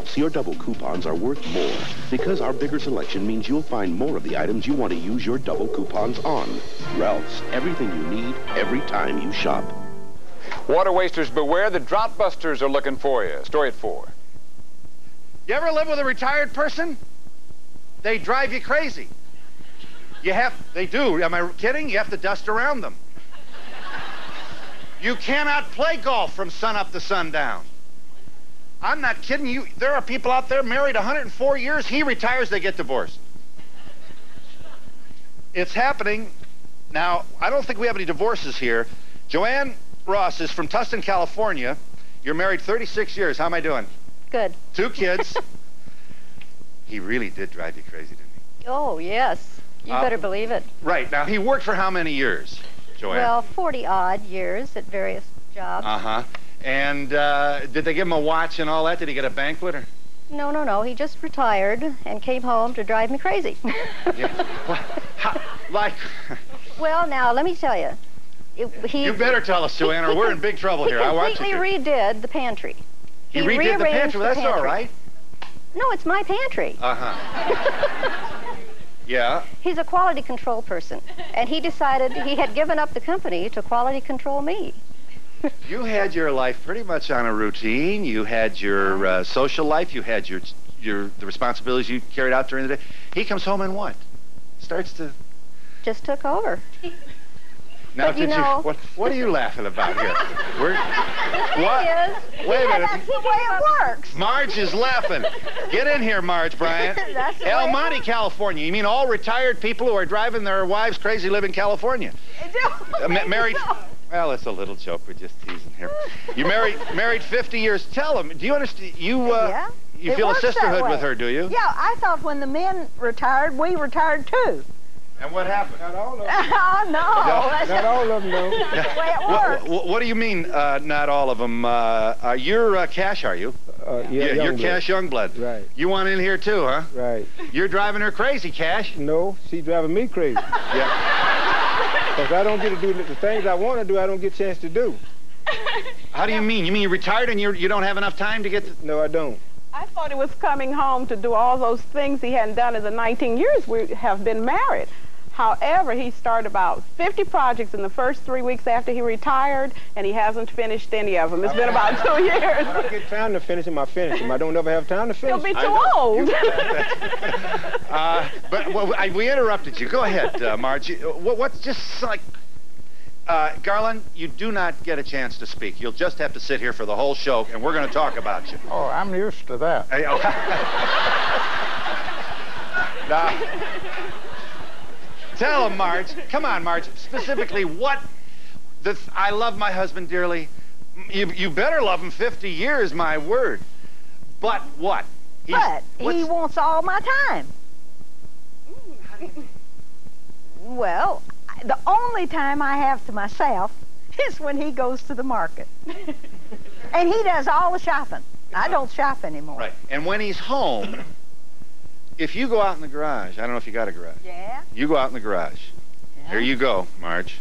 Ralph's, your double coupons are worth more. Because our bigger selection means you'll find more of the items you want to use your double coupons on. Ralph's, everything you need, every time you shop. Water wasters beware, the drought busters are looking for you. Story at 4. You ever live with a retired person? They drive you crazy. They do. Am I kidding? You have to dust around them. You cannot play golf from sunup to sundown. I'm not kidding you. There are people out there married 104 years. He retires, they get divorced. It's happening. Now, I don't think we have any divorces here. Joanne Ross is from Tustin, California. You're married 36 years. How am I doing? Good. 2 kids. He really did drive you crazy, didn't he? Oh, yes. You better believe it. Right. Now, he worked for how many years, Joanne? Well, 40-odd years at various jobs. Uh-huh. And did they give him a watch and all that? Did he get a banquet? Or? No, no, no. He just retired and came home to drive me crazy. Yeah. Well, Well, now, let me tell you. You better tell us, Joanne, or we're in big trouble here. I want you to. He completely redid the pantry. He redid the pantry? Well, that's all right. No, it's my pantry. Uh-huh. Yeah. He's a quality control person, and he decided he had given up the company to quality control me. You had your life pretty much on a routine. You had your social life. You had the responsibilities you carried out during the day. He comes home and what? Starts to... Just took over. Now, but you know... What are you laughing about here? What? Wait a minute. That's the way it works. Marge is laughing. Get in here, Marge Bryant. That's the El way it Monte, works. California. You mean all retired people who are driving their wives crazy live in California? Married... Well, it's a little joke. We're just teasing here. You married 50 years. Tell him. Do you understand? You feel a sisterhood with her, do you? Yeah, I thought when the men retired, we retired too. And what happened? Not all of them. Oh, no. Not all of them, no. That's the way it works. What do you mean, not all of them? You're Cash, are you? Yeah, you're Youngblood. Cash Youngblood. Right. You want in here too, huh? Right. You're driving her crazy, Cash. No, she's driving me crazy. Yeah. Because I don't get to do the things I want to do, I don't get a chance to do. How do you mean? You mean you're retired and you don't have enough time to get to... No, I don't. I thought it was coming home to do all those things he hadn't done in the 19 years we have been married. However, he started about 50 projects in the first 3 weeks after he retired, and he hasn't finished any of them. It's been about 2 years. When I get time to finish them, I finish them. I don't ever have time to finish He'll them. be too old. But we interrupted you. Go ahead, Marge. What's just like... Garland, you do not get a chance to speak. You'll just have to sit here for the whole show, and we're going to talk about you. Oh, I'm used to that. Hey, oh. Now, tell him, Marge. Come on, Marge. Specifically, what... I love my husband dearly. You better love him 50 years, my word. But what? He wants all my time. Well, the only time I have to myself is when he goes to the market. And he does all the shopping. I don't shop anymore. Right. And when he's home, if you go out in the garage, I don't know if you got a garage. Yeah. You go out in the garage. Yeah. Here you go, Marge.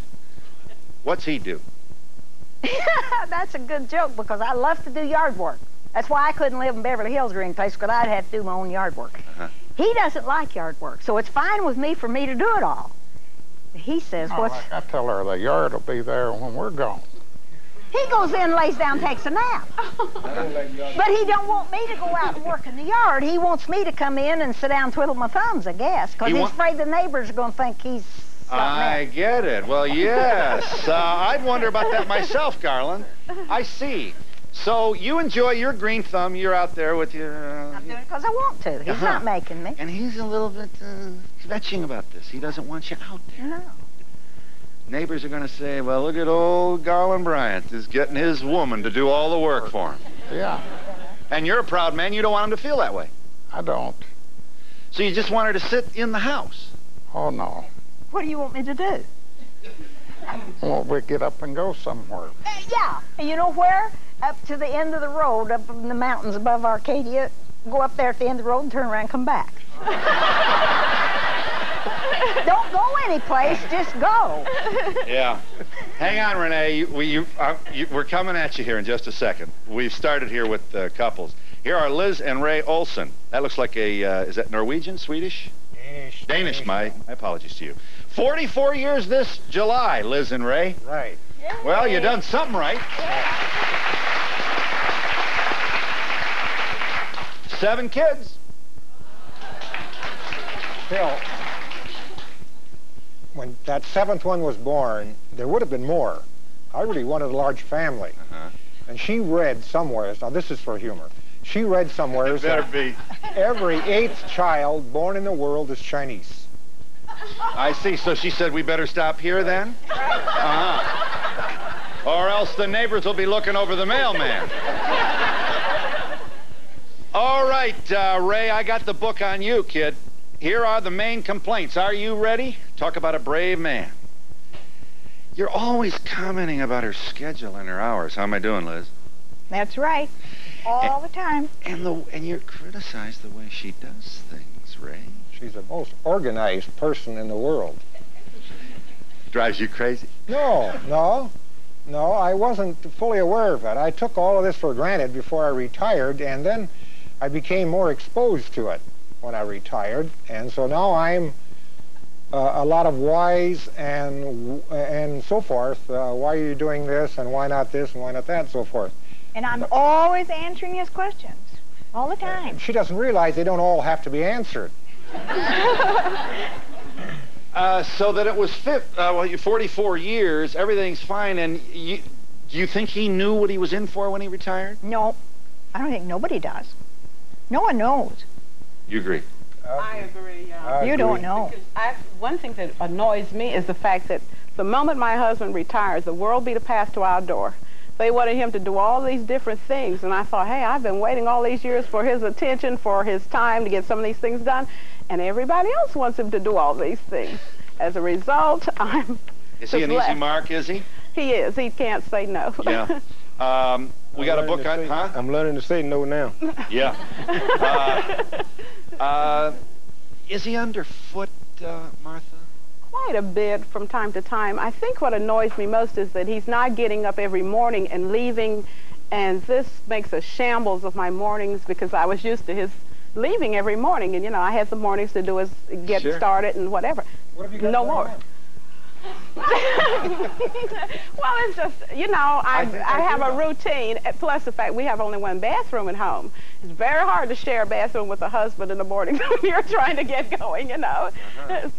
What's he do? That's a good joke because I love to do yard work. That's why I couldn't live in Beverly Hills or any place, because I'd have to do my own yard work. He doesn't like yard work, so it's fine with me for me to do it all. He says, Like I tell her, the yard will be there when we're gone. He goes in, lays down, takes a nap. But he don't want me to go out and work in the yard. He wants me to come in and sit down and twiddle my thumbs, I guess, because he's afraid the neighbors are going to think he's something I else. get it. Well, yes. I'd wonder about that myself, Garland. I see. So you enjoy your green thumb. You're out there with your... I'm doing it because I want to. He's not making me. And he's a little bit kvetching about this. He doesn't want you out there. No. Neighbors are going to say, well, look at old Garland Bryant is getting his woman to do all the work for him. Yeah. And you're a proud man. You don't want him to feel that way. I don't. So you just want her to sit in the house? Oh, no. What do you want me to do? Well, we get up and go somewhere. Yeah. And you know where? Up to the end of the road, up in the mountains above Arcadia. Go up there at the end of the road and turn around and come back. Don't go anyplace, just go. Yeah. Hang on, Renee. We're coming at you here in just a second. We've started here with couples. Here are Liz and Ray Olsen. That looks like a, is that Norwegian, Swedish? Danish, my apologies to you. 44 years this July, Liz and Ray. Right. Well, you done something right. 7 kids. Phil, when that 7th one was born, there would have been more. I really wanted a large family. And she read somewhere, now this is for humor, she read somewhere that every 8th child born in the world is Chinese. I see. So she said we better stop here then? Or else the neighbors will be looking over the mailman. All right, Ray, I got the book on you, kid. Here are the main complaints. Are you ready? Talk about a brave man. You're always commenting about her schedule and her hours. How am I doing, Liz? That's right. All the time. And you criticize the way she does things, Ray. She's the most organized person in the world. Drives you crazy? No, I wasn't fully aware of it. I took all of this for granted before I retired, and then I became more exposed to it when I retired, and so now I'm a lot of whys and so forth. Why are you doing this, and why not this, and why not that, and so forth. And I'm always answering his questions, all the time. She doesn't realize they don't all have to be answered. So that it was 44 years, everything's fine, and do you think he knew what he was in for when he retired? No, I don't think nobody does. No one knows. You agree? I agree. You don't know. One thing that annoys me is the fact that the moment my husband retires, the world beat a path to our door. They wanted him to do all these different things, and I thought, hey, I've been waiting all these years for his attention, for his time to get some of these things done, and everybody else wants him to do all these things. As a result, I'm Is he an easy mark, is he? He is. He can't say no. Yeah. We got a book on, huh? I'm learning to say no now. Yeah. Is he underfoot, Martha? Quite a bit from time to time. I think what annoys me most is that he's not getting up every morning and leaving, and this makes a shambles of my mornings because I was used to his leaving every morning, and you know, I had some mornings to do is get started and whatever. What have you got no going more. on? Well, it's just, you know, I have a routine, plus the fact we have only one bathroom at home. It's very hard to share a bathroom with a husband in the morning when you're trying to get going, you know.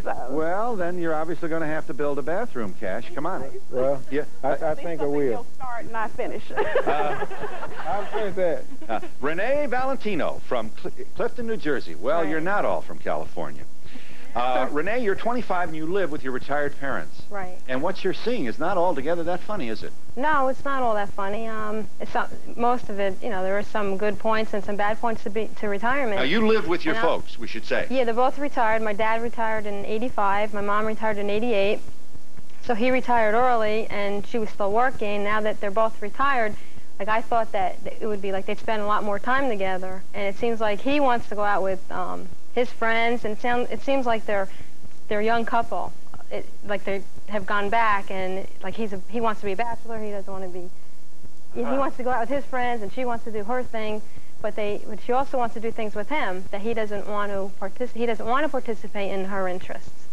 So. Well, then you're obviously going to have to build a bathroom, Cash. Come on. Well, Yeah. I think I will. He'll start and I finish. I'll finish that. Renee Valentino from Clifton, New Jersey. Well, Right. you're not all from California. Renee, you're 25 and you live with your retired parents. Right. And what you're seeing is not altogether that funny, is it? No, it's not all that funny. It's not, most of it, you know, there are some good points and some bad points to retirement. Now, you live with your And folks, we should say. Yeah, they're both retired. My dad retired in '85. My mom retired in '88. So he retired early, and she was still working. Now that they're both retired, like I thought that it would be like they'd spend a lot more time together. And it seems like he wants to go out with his friends, and it seems like they're a young couple. Like they have gone back, and like he wants to be a bachelor. He doesn't want to be. He wants to go out with his friends, and she wants to do her thing. But she also wants to do things with him that he doesn't want to participate. He doesn't want to participate in her interests.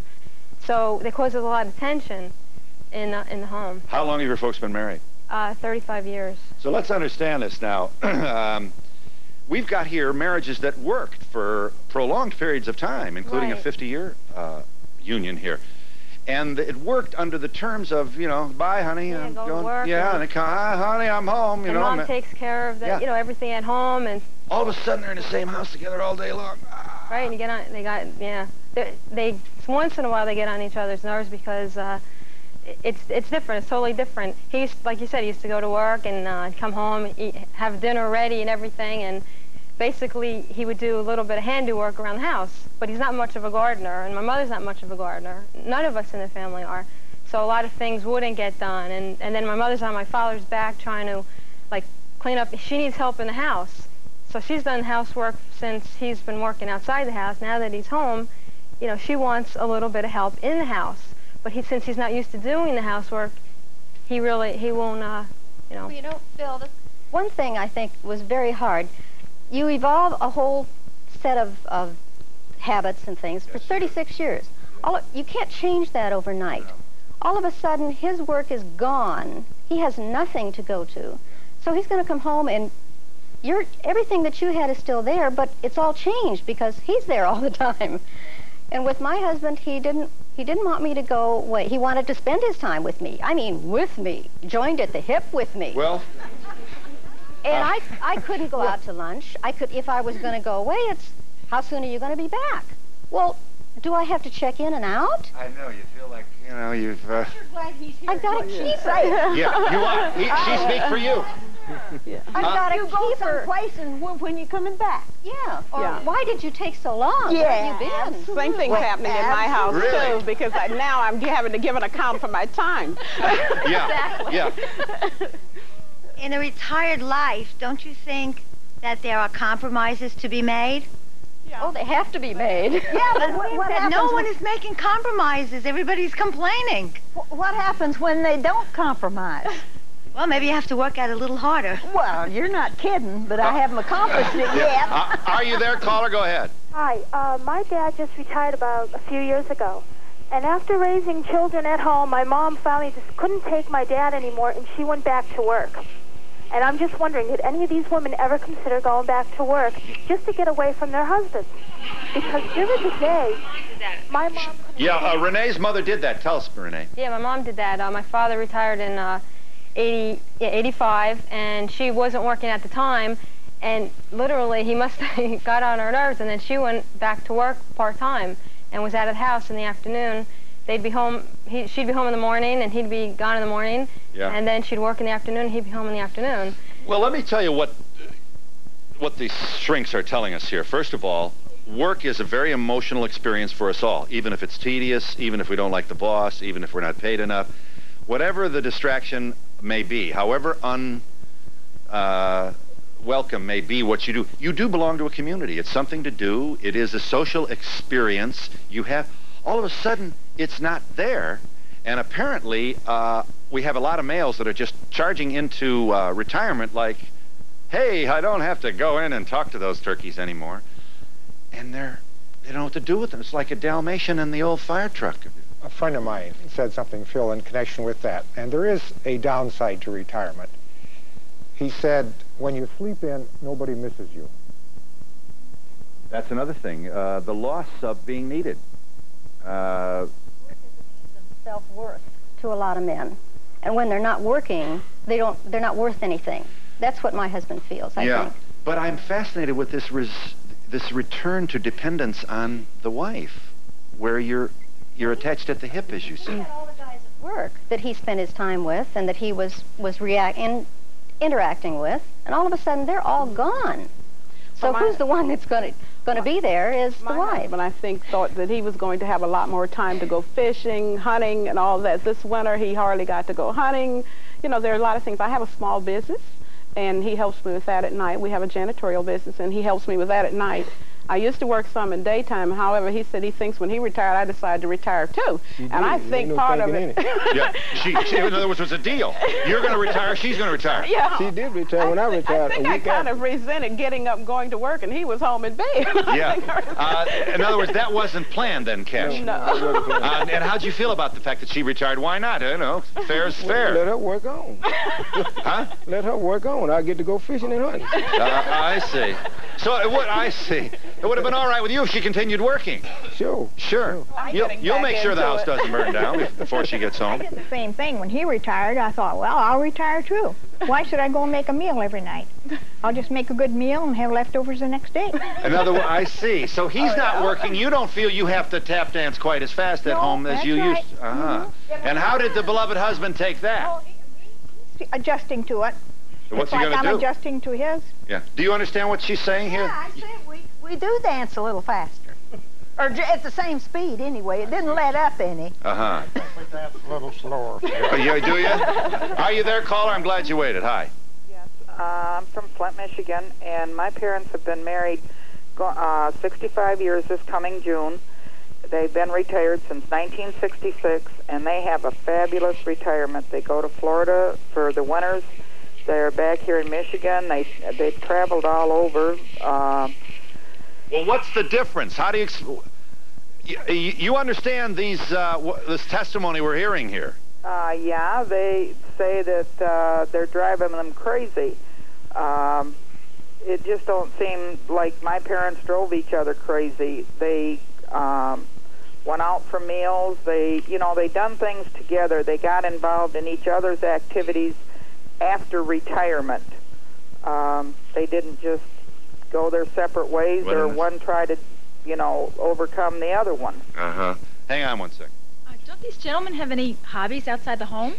So it causes a lot of tension in the home. How long have your folks been married? 35 years. So let's understand this now. We've got here marriages that worked for prolonged periods of time, including a Right. 50-year union here. And it worked under the terms of, you know, bye, honey. Yeah, I'm go to going, work yeah, and- and hi, honey, I'm home. You And know, mom takes care of Yeah. you know, everything at home, and all of a sudden they're in the same house together all day long. right, and you get on. They once in a while they get on each other's nerves because it's different. It's totally different. He used, like you said, he used to go to work and come home, eat, have dinner ready and everything, and basically he would do a little bit of handiwork around the house. But he's not much of a gardener, and my mother's not much of a gardener. None of us in the family are. So a lot of things wouldn't get done, and then my mother's on my father's back trying to like clean up. She needs help in the house. So she's done housework since he's been working outside the house. Now that he's home, you know, she wants a little bit of help in the house. But since he's not used to doing the housework, he won't, you know. Well, you know, Phil, one thing I think was very hard. you evolve a whole set of habits and things for 36 years. You can't change that overnight. All of a sudden, his work is gone. He has nothing to go to. So he's going to come home and everything that you had is still there, but it's all changed because he's there all the time. And with my husband, he didn't want me to go away. He wanted to spend his time with me. I mean, with me. Joined at the hip with me. Well... And I couldn't go out to lunch. If I was going to go away, it's, how soon are you going to be back? Well, do I have to check in and out? I know, you feel like, you've... I've got to keep her. Yeah, you are. She speaks for you. Yeah. I've got to You go keep her. someplace and when you coming back. Yeah. Or Yeah. why did you take so long? Where have you been? Same thing's happening in my house, Really? too, because now I'm having to give an account for my time. Yeah, yeah. In a retired life, don't you think that there are compromises to be made? Oh, they have to be made. Yeah, but what That happens no one is making compromises. Everybody's complaining. what happens when they don't compromise? Well, maybe you have to work at it a little harder. Well, you're not kidding, but I haven't accomplished it yet. Are you there, caller? Go ahead. Hi, my dad just retired about a few years ago. And after raising children at home, my mom finally just couldn't take my dad anymore, and she went back to work. And I'm just wondering, did any of these women ever consider going back to work just to get away from their husbands? Because during the day, my mom... Yeah, Renee's mother did that. Tell us, Renee. Yeah, my mom did that. My father retired in 85, and she wasn't working at the time, and literally he must have got on her nerves, and then she went back to work part-time and was out of the house in the afternoon. They'd be home, she'd be home in the morning, and he'd be gone in the morning, and then she'd work in the afternoon, and he'd be home in the afternoon. Well, let me tell you what these shrinks are telling us here. First of all, work is a very emotional experience for us all, even if it's tedious, even if we don't like the boss, even if we're not paid enough. Whatever the distraction may be, however welcome may be what you do belong to a community. It's something to do. It is a social experience. You have, all of a sudden, it's not there. And apparently, we have a lot of males that are just charging into retirement like, hey, I don't have to go in and talk to those turkeys anymore. And they don't know what to do with them. It's like a Dalmatian in the old fire truck. A friend of mine said something, Phil, in connection with that. And there is a downside to retirement. He said, when you sleep in, nobody misses you. That's another thing. The loss of being needed. Self-worth to a lot of men. And when they're not working, they're not worth anything. That's what my husband feels, I think. But I'm fascinated with this return to dependence on the wife, where you're attached at the hip, as you say. All the guys at work that he spent his time with and that he was interacting with, and all of a sudden they're all gone. So who's the one that's going to be there is the wife. And I think thought that he was going to have a lot more time to go fishing, hunting, and all that. This winter he hardly got to go hunting. You know, there are a lot of things. I have a small business, and he helps me with that at night. We have a janitorial business, and he helps me with that at night. I used to work some in daytime. However, he said he thinks when he retired, I decided to retire too. And I think part of it... Yeah, she, in other words, it was a deal. You're going to retire, she's going to retire. Yeah. She did retire when I retired. I think I kind of resented getting up, going to work, and he was home in bed. Yeah. In other words, that wasn't planned then, Cash. No. And how'd you feel about the fact that she retired? Why not? You know, fair's fair. Let her work on. Huh? Let her work on. I get to go fishing and hunting. I see. So I see. It would have been all right with you if she continued working. Sure. Sure. You'll make sure the house doesn't burn down before she gets home. I did the same thing. When he retired, I thought, well, I'll retire too. Why should I go and make a meal every night? I'll just make a good meal and have leftovers the next day. In other words, I see. So he's not working. You don't feel you have to tap dance quite as fast at home as you used to. Uh-huh. And how did the beloved husband take that? He's adjusting to it. What's he like going to do? I'm adjusting to his. Yeah. Do you understand what she's saying here? Yeah, I said we do dance a little faster. Or at the same speed, anyway. It didn't let up any. Uh-huh. We dance a little slower. Do you? Are you there, caller? I'm glad you waited. Hi. Yes, I'm from Flint, Michigan, and my parents have been married 65 years this coming June. They've been retired since 1966, and they have a fabulous retirement. They go to Florida for the winters, They're back here in Michigan. They've traveled all over. Well, what's the difference? How do you understand this testimony we're hearing here? Yeah, they say that they're driving them crazy. It just don't seem like my parents drove each other crazy. They went out for meals. They done things together. They got involved in each other's activities after retirement. They didn't just go their separate ways, or one try to, overcome the other one. Uh-huh. Hang on one second. Don't these gentlemen have any hobbies outside the home?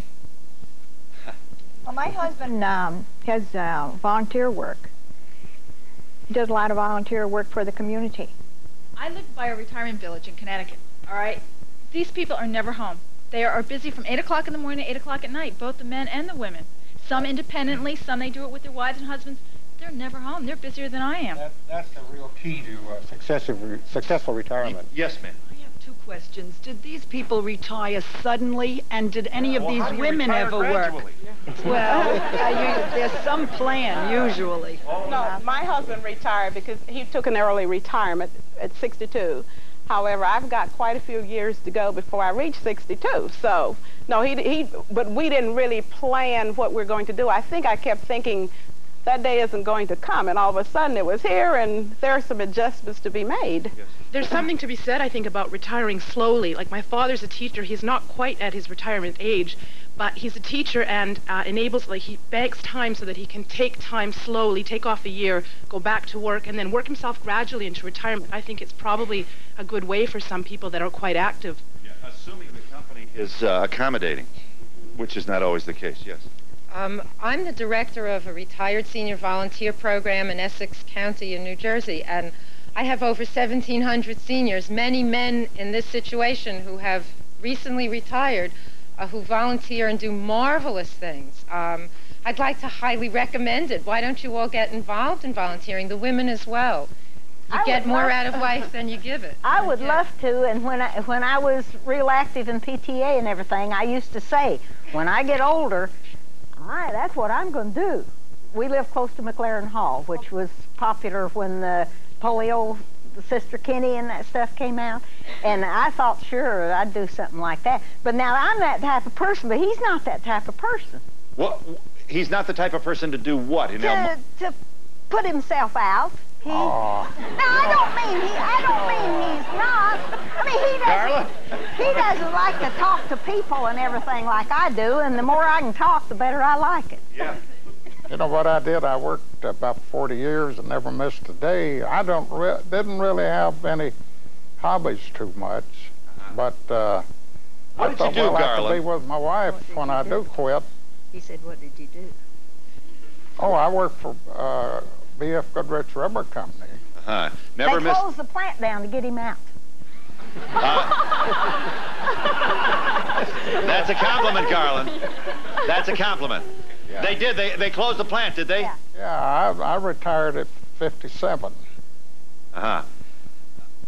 Well, my husband has volunteer work. He does a lot of volunteer work for the community. I live by a retirement village in Connecticut, all right? These people are never home. They are busy from 8 o'clock in the morning to 8 o'clock at night, both the men and the women. Some independently, some they do it with their wives and husbands. They're never home. They're busier than I am. That's the real key to successful retirement. Yes, ma'am. I have two questions. Did these people retire suddenly, and did any of these women ever work? Well, there's some plan, usually. No, my husband retired because he took an early retirement at 62. However, I've got quite a few years to go before I reach 62. So, no, but we didn't really plan what we're going to do. I think I kept thinking that day isn't going to come, and all of a sudden it was here, and there are some adjustments to be made. Yes. There's something to be said, I think, about retiring slowly. Like, my father's a teacher. He's not quite at his retirement age, but he's a teacher and he banks time so that he can take time slowly, take off a year, go back to work, and then work himself gradually into retirement. I think it's probably a good way for some people that are quite active. Yeah, assuming the company is accommodating, which is not always the case, yes. I'm the director of a retired senior volunteer program in Essex County in New Jersey, and I have over 1,700 seniors, many men in this situation who have recently retired, who volunteer and do marvelous things. I'd like to highly recommend it. Why don't you all get involved in volunteering, the women as well? You get more out of life than you give it. I would love to, and when I was real active in PTA and everything, I used to say, when I get older, all right, that's what I'm going to do. We live close to McLaren Hall, which was popular when the polio, Sister Kenny and that stuff came out, and I thought, sure, I'd do something like that. But now I'm that type of person, but he's not that type of person. What? He's not the type of person to do what? To put himself out. No, I don't mean he's not. I mean, he doesn't like to talk to people and everything like I do, and the more I can talk, the better I like it. Yeah. You know what I did? I worked about 40 years and never missed a day. I didn't really have any hobbies too much, but what did you do, I have to be Garland? with my wife when I do quit. He said, what did you do? Oh, I worked for B.F. Goodrich Rubber Company. They closed the plant down to get him out. That's a compliment, Garland. That's a compliment. Yeah. They did. They closed the plant, did they? Yeah, I retired at 57. But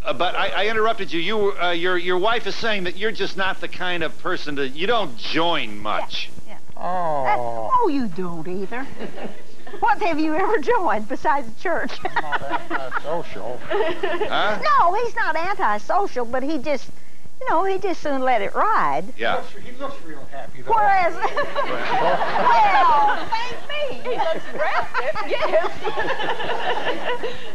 I interrupted you. Your wife is saying that you're just not the kind of person you don't join much. Yeah. Oh. You don't either. What have you ever joined besides the church? I'm not antisocial. Huh? No, he's not antisocial, but he just soon let it ride. Yeah. He looks real happy, though. Whereas, well, thank me. He looks rested, yes.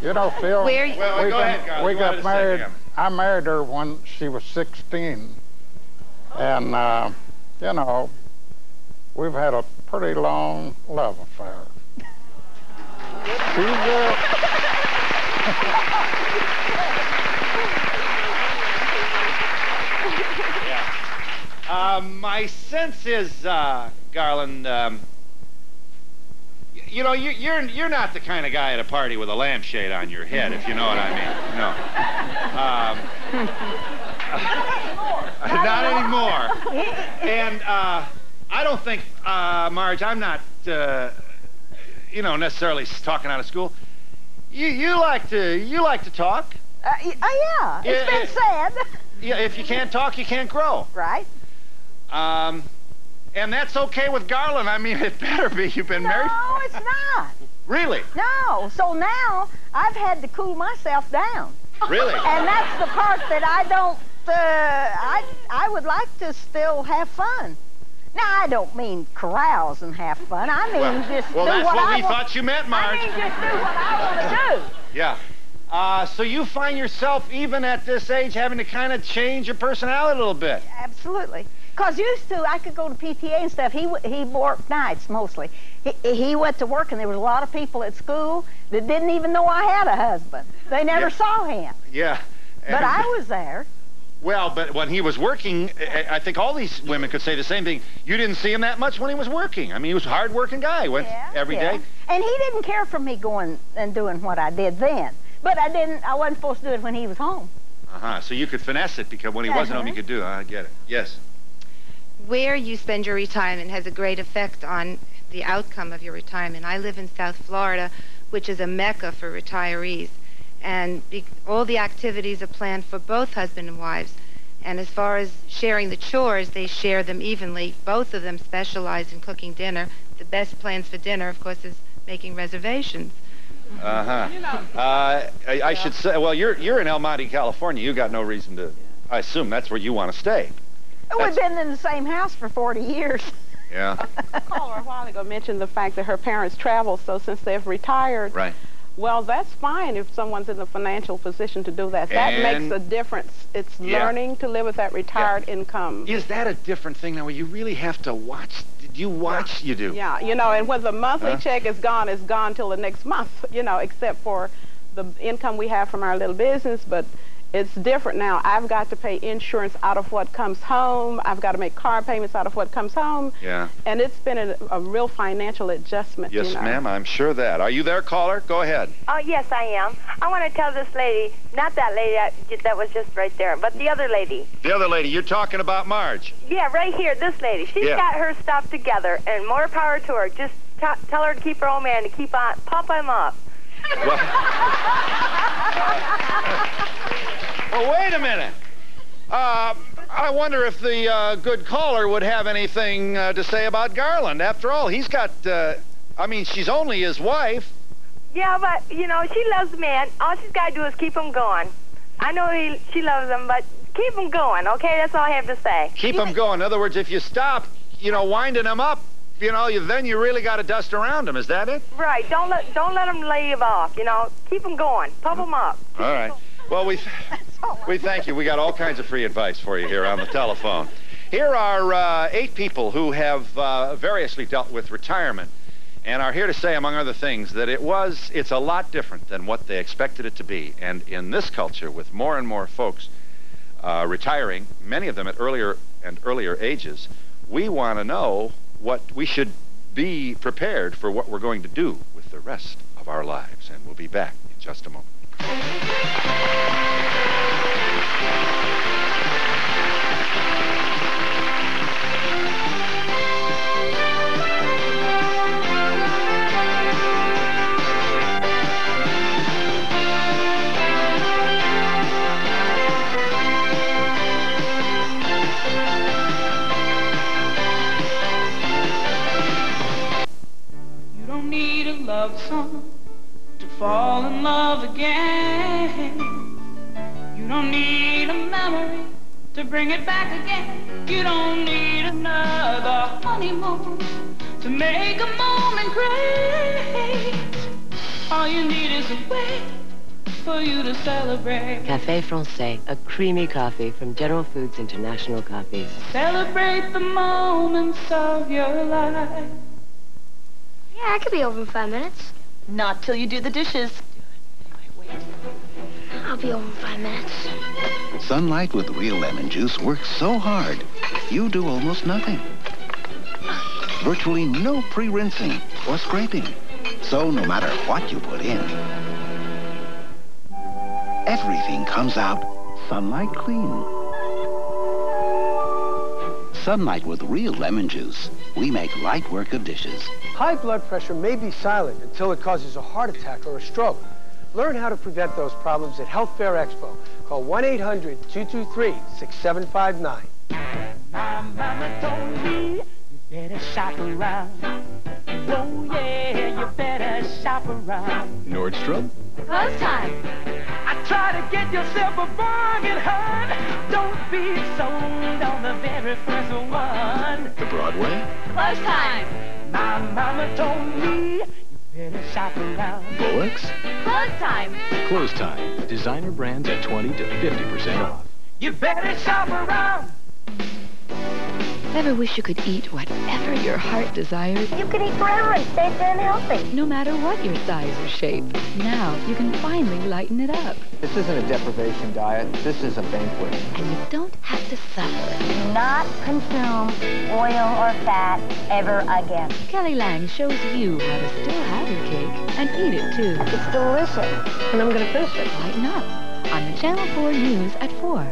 You know, Phil, go ahead, Carl. we got married. I married her when she was 16. And, we've had a pretty long love affair. My sense is, Garland, you're not the kind of guy at a party with a lampshade on your head, if you know what I mean. No. Not anymore. And I don't think, Marge, I'm not, necessarily talking out of school. You like to talk. Yeah, it's been said. Yeah, if you can't talk, you can't grow. Right. And that's okay with Garland. I mean, it better be. You've been married. No, it's not. Really? No. So now I've had to cool myself down. Really? And that's the part that I don't. I would like to still have fun. Now, I don't mean carouse and have fun. I mean just do what I want. Well, that's what we thought you meant, Marge. I mean just do what I want to do. Yeah. So you find yourself, even at this age, having to kind of change your personality a little bit. Absolutely. Because used to, I could go to PTA and stuff. He worked nights mostly. He went to work, and there was a lot of people at school that didn't even know I had a husband. They never saw him. Yeah. But I was there. Well, but when he was working, I think all these women could say the same thing. You didn't see him that much when he was working. I mean, he was a hard-working guy. Went every day. And he didn't care for me going and doing what I did then. But I wasn't supposed to do it when he was home. So you could finesse it because when he wasn't home, you could do it. I get it. Yes. Where you spend your retirement has a great effect on the outcome of your retirement. I live in South Florida, which is a mecca for retirees. And all the activities are planned for both husband and wives. And as far as sharing the chores, they share them evenly. Both of them specialize in cooking dinner. The best plans for dinner, of course, is making reservations. I should say, well, you're in El Monte, California. You got no reason to. I assume that's where you want to stay. We've been in the same house for 40 years. Yeah. A caller a while ago mentioned the fact that her parents travel, so since they've retired, right. Well, that's fine if someone's in a financial position to do that. That makes a difference. It's learning to live with that retired income. Is that a different thing now where you really have to watch? Did you watch? You do. Yeah, you know, and when the monthly check is gone, it's gone till the next month, you know, except for the income we have from our little business, but it's different now. I've got to pay insurance out of what comes home. I've got to make car payments out of what comes home. Yeah. And it's been a real financial adjustment. Yes, you know. ma'am, I'm sure that. Are you there, caller? Go ahead. Oh, yes, I am. I want to tell this lady, not that lady that was just right there, but the other lady. The other lady, you're talking about Marge. Yeah, right here, this lady. She's got her stuff together, and more power to her. Just tell her to keep her old man, to keep on, pump him up. Well, wait a minute. I wonder if the good caller would have anything to say about Garland. After all, he's got, I mean, she's only his wife. Yeah, but, you know, she loves the man. All she's got to do is keep him going. I know she loves him, but keep him going, okay? That's all I have to say. Keep him going. In other words, if you stop, you know, winding him up, you know, then you really got to dust around him. Is that it? Right. Don't let him leave off, you know. Keep him going. Pump him up. All right. Well, we thank you. We got all kinds of free advice for you here on the telephone. Here are 8 people who have variously dealt with retirement and are here to say, among other things, that it's a lot different than what they expected it to be. And in this culture, with more and more folks retiring, many of them at earlier and earlier ages, we want to know what we should be prepared for what we're going to do with the rest of our lives. And we'll be back in just a moment. You don't need a love song to fall in love again. You don't need a memory to bring it back again. You don't need another honeymoon to make a moment great. All you need is a way for you to celebrate. Café Francais, a creamy coffee from General Foods International Coffees. Celebrate the moments of your life. Yeah, I could be over in 5 minutes. Not till you do the dishes. I'll be over in 5 minutes. Sunlight with real lemon juice works so hard, you do almost nothing. Virtually no pre-rinsing or scraping. So no matter what you put in, everything comes out Sunlight clean. Sunlight with real lemon juice. We make light work of dishes. High blood pressure may be silent until it causes a heart attack or a stroke. Learn how to prevent those problems at Health Fair Expo. Call 1-800-223-6759. My mama told me, you better shop around. Oh yeah, you better shop around. Nordstrom? Close time. I try to get yourself a bargain, hun. Don't be sold on the very first one. The Broadway? Close time. My mama told me you better shop around. Bullocks? Close time. Close Time. Designer brands at 20 to 50% off. You better shop around. Ever wish you could eat whatever your heart desires? You can eat forever and stay thin and healthy. No matter what your size or shape. Now you can finally lighten it up. This isn't a deprivation diet. This is a banquet. And you don't have to suffer. Do not consume oil or fat ever again. Kelly Lang shows you how to still have your cake and eat it too. It's delicious. And I'm going to finish it. Lighten up on the Channel 4 News at 4.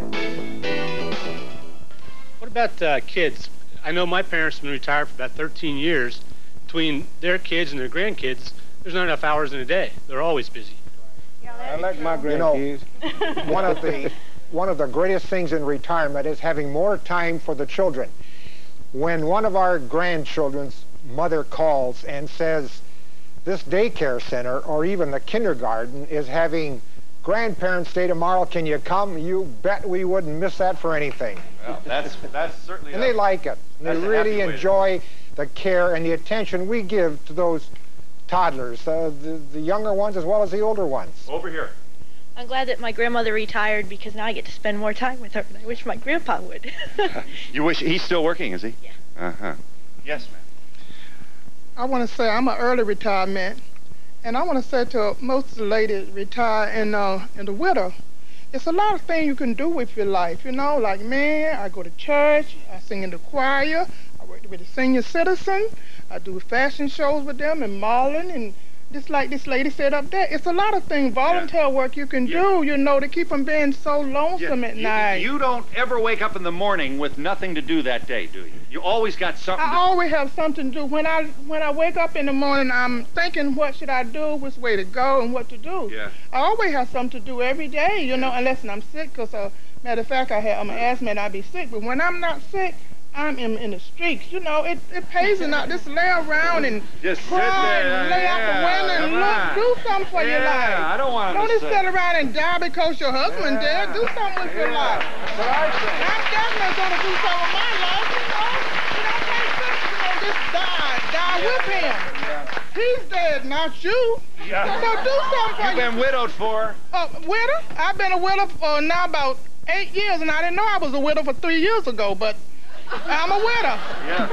What about kids? I know my parents have been retired for about 13 years. Between their kids and their grandkids, there's not enough hours in a day. They're always busy. I like my grandkids. One of the greatest things in retirement is having more time for the children. When one of our grandchildren's mother calls and says, this daycare center or even the kindergarten is having grandparents' day tomorrow, can you come? You bet we wouldn't miss that for anything. Well, that's certainly... And they like it. They really enjoy the care and the attention we give to those toddlers, the younger ones as well as the older ones. Over here. I'm glad that my grandmother retired because now I get to spend more time with her, and I wish my grandpa would. You wish... He's still working, is he? Yeah. Uh-huh. Yes, ma'am. I want to say I'm an early retirement. And I want to say to most of the ladies retire and the widow, it's a lot of things you can do with your life, you know, like me, I go to church, I sing in the choir, I work with the senior citizen, I do fashion shows with them and modeling, and just like this lady said up there, it's a lot of things, volunteer work you can do, you know, to keep them being so lonesome at night. You don't ever wake up in the morning with nothing to do that day, do you? You always got something I always have something to do. When I wake up in the morning, I'm thinking, what should I do, which way to go, and what to do. Yeah. I always have something to do every day, you know, unless I'm sick, because, matter of fact, I'm an asthma and I be sick. But when I'm not sick, I'm in the streets. You know, it pays enough. Just lay around and just cry and lay out the window and look. Do something for your life. I don't want to Don't just sit around and die because your husband dead. Do something with your life. That's what I say. I'm definitely going to do something with my life, you know. You don't take this, you know, just die with him. He's dead, not you. Yeah. So do something for You've been widowed for? Widow? I've been a widow for now about 8 years, and I didn't know I was a widow for 3 years ago, but I'm a widow. Yeah.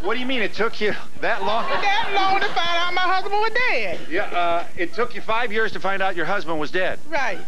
What do you mean it took you that long? That long to find out my husband was dead. Yeah, it took you 5 years to find out your husband was dead. Right.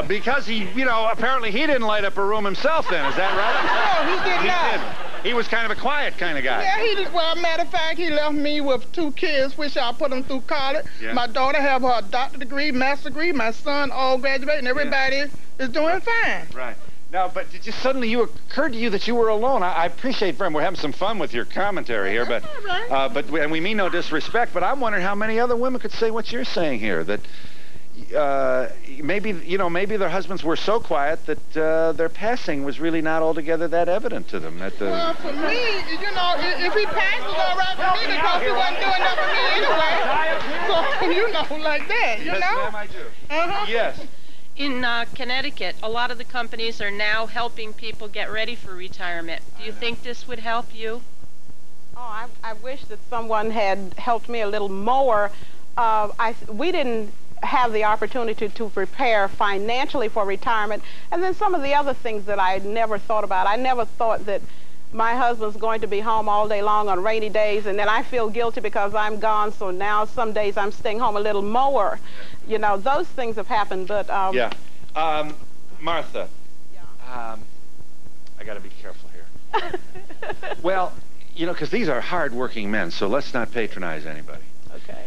Because he, you know, apparently he didn't light up a room himself then, is that right? No, he did not. He was kind of a quiet kind of guy. Yeah, well, matter of fact, he left me with 2 kids, which I put them through college. Yeah. My daughter have her doctorate degree, master's degree. My son all graduated, and everybody is doing fine. Right. Now, but it just suddenly occurred to you that you were alone. I appreciate, friend, we're having some fun with your commentary here, but and we mean no disrespect, but I'm wondering how many other women could say what you're saying here, that maybe their husbands were so quiet that their passing was really not altogether that evident to them. Well, for me, you know, if he passed, it was all right for me because he wasn't doing nothing for me anyway. So, you know, like that, you know? Yes, ma'am, I do. Uh-huh. Yes. In Connecticut, a lot of the companies are now helping people get ready for retirement. Do you think this would help you? Oh, I wish that someone had helped me a little more. We didn't have the opportunity to prepare financially for retirement. And then some of the other things that I never thought about. I never thought that my husband's going to be home all day long on rainy days, and then I feel guilty because I'm gone, so now some days I'm staying home a little more. You know, those things have happened, but... Yeah. Martha. Yeah. I got to be careful here. Well, you know, because these are hard-working men, so let's not patronize anybody. Okay.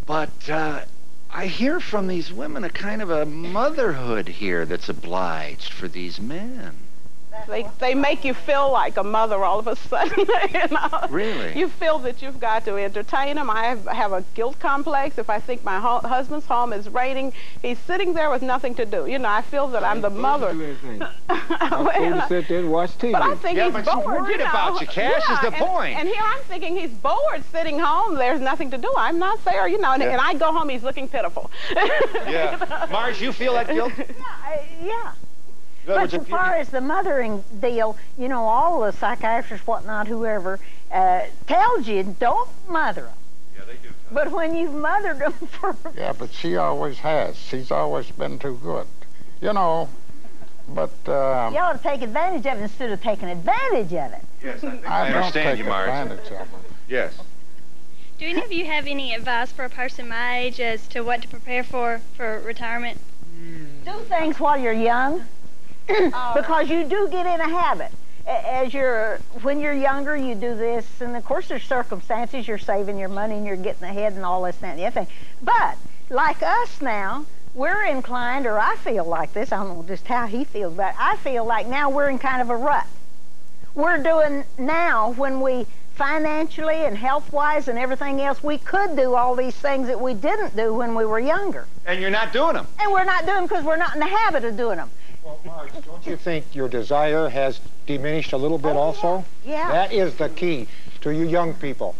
But I hear from these women a kind of a motherhood here that's obliged for these men. They make you feel like a mother all of a sudden. You know? Really? You feel that you've got to entertain them. I have a guilt complex. If I think my husband's home is raining, he's sitting there with nothing to do. You know, I feel that I'm the mother. I'm supposed to sit there and watch TV. But I think he's but bored. she's worried about you, Cash, is the point. And here I'm thinking he's bored sitting home. There's nothing to do. I'm not fair, you know. And I go home, he's looking pitiful. Yeah. Marge, you feel that guilt? Yeah. But as far as the mothering deal, you know, all the psychiatrists, whatnot, whoever, tells you don't mother them. Yeah, they do. But when you've mothered them for... Yeah, but she always has. She's always been too good. You know, but... you ought to take advantage of it instead of taking advantage of it. Yes, I don't understand take you, Marge. advantage of her. Yes. Do any of you have any advice for a person my age as to what to prepare for retirement? Do things while you're young, because you do get in a habit. When you're younger, you do this, and of course there's circumstances, you're saving your money and you're getting ahead and all this, that, and the other thing. But, like us now, we're inclined, or I feel like this, I don't know just how he feels, but I feel like now we're in kind of a rut. We're doing now, when we financially and health-wise and everything else, we could do all these things that we didn't do when we were younger. And you're not doing them. And we're not doing them because we're not in the habit of doing them. Well, Marge, don't you think your desire has diminished a little bit also? Yeah. That is the key to you young people.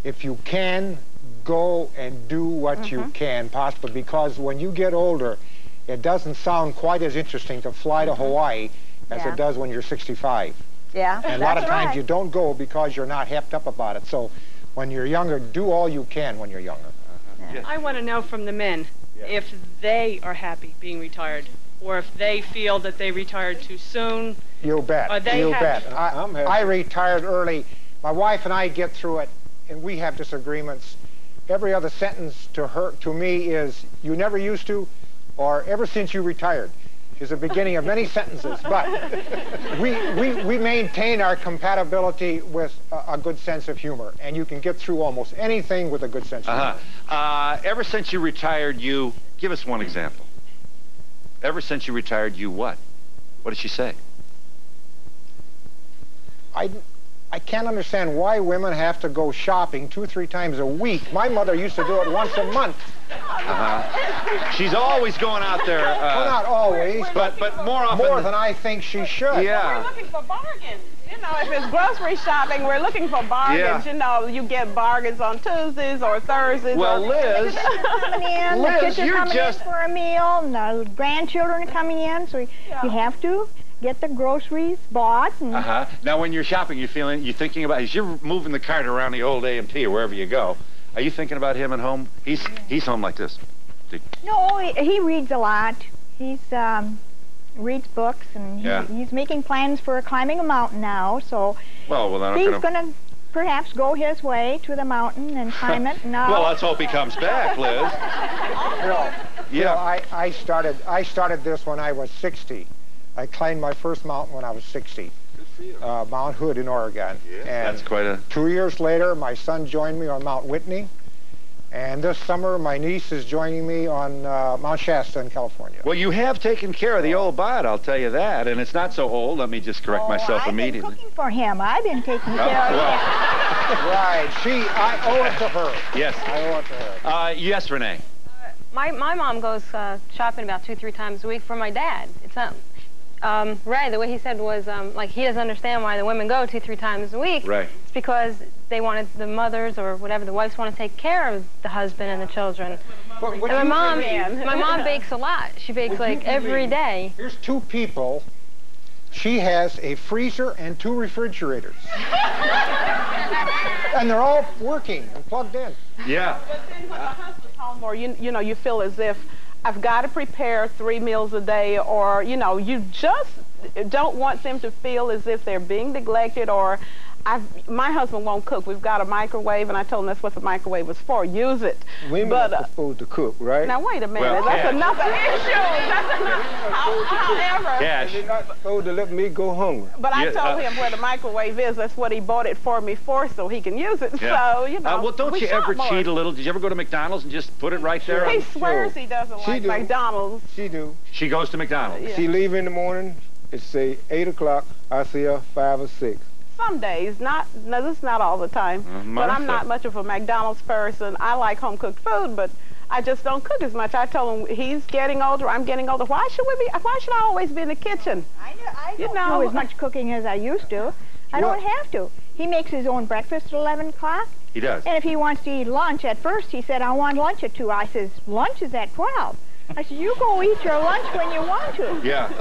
If you can, go and do what you can possibly, because when you get older, it doesn't sound quite as interesting to fly to Hawaii as it does when you're 65. Yeah, and a lot of times you don't go because you're not hepped up about it. So when you're younger, do all you can when you're younger. Yes. I want to know from the men if they are happy being retired, or if they feel that they retired too soon. You bet. You bet. I retired early. My wife and I get through it, and we have disagreements. Every other sentence to me is, you never used to, or ever since you retired, is the beginning of many sentences. But we maintain our compatibility with a good sense of humor, and you can get through almost anything with a good sense of humor. Ever since you retired, give us one example. Ever since you retired, what? What did she say? I can't understand why women have to go shopping 2 or 3 times a week. My mother used to do it once a month. She's always going out there. Well, not always, but more often. More than I think she should. Yeah. We're looking for bargains. You know, if it's grocery shopping, we're looking for bargains. Yeah. You know, you get bargains on Tuesdays or Thursdays. Well, Liz, coming in, the kids are coming in for a meal, and the grandchildren are coming in, so you have to get the groceries bought. And Now, when you're shopping, you're thinking about, as you're moving the cart around the old AMT or wherever you go, are you thinking about him at home? He's home like this. No, he reads a lot. He's reads books, and he's making plans for climbing a mountain now. So he's going to perhaps go his way to the mountain and climb it. Now, well, let's hope he comes back, Liz. I started this when I was 60. I climbed my first mountain when I was 60. Mount Hood in Oregon. Yeah, and that's quite a... 2 years later, my son joined me on Mount Whitney. And this summer, my niece is joining me on Mount Shasta in California. Well, you have taken care of the old bod, I'll tell you that. And it's not so old. Let me just correct myself immediately. I've been cooking for him. I've been taking care of him. Right. I owe it to her. Yes. I owe it to her. Yes, Renee. My mom goes shopping about 2-3 times a week for my dad. It's not... Ray, the way he said was, like, he doesn't understand why the women go 2-3 times a week. Right. It's because the mothers or whatever, the wives want to take care of the husband and the children. And my mom bakes a lot. She bakes, like, every day. Here's 2 people. She has a freezer and 2 refrigerators. And they're all working and plugged in. Yeah. But then when the husband's home, or you know, you feel as if I've got to prepare 3 meals a day, or, you know, you just don't want them to feel as if they're being neglected, or my husband won't cook. We've got a microwave, and I told him that's what the microwave was for. Use it. Women are supposed to cook, right? Now, wait a minute. Well, that's another issue. However. Cash. They're not supposed to let me go hungry. But I told him where the microwave is. That's what he bought it for me for, so he can use it. Yeah. So, you know. Well, don't you ever cheat a little? Did you ever go to McDonald's and just put it right there? He swears he doesn't like McDonald's. She do. She goes to McDonald's. Yeah. She leave in the morning, It's say 8 o'clock. I see her 5 or 6. Some days, no, this is not all the time. But I'm not much of a McDonald's person. I like home cooked food, but I just don't cook as much. I told him he's getting older, I'm getting older. Why should I always be in the kitchen? I don't do as much cooking as I used to. I don't have to. He makes his own breakfast at 11 o'clock. He does. And if he wants to eat lunch, at first he said, I want lunch at 2. I says, lunch is at 12. I said, you go eat your lunch when you want to. Yeah.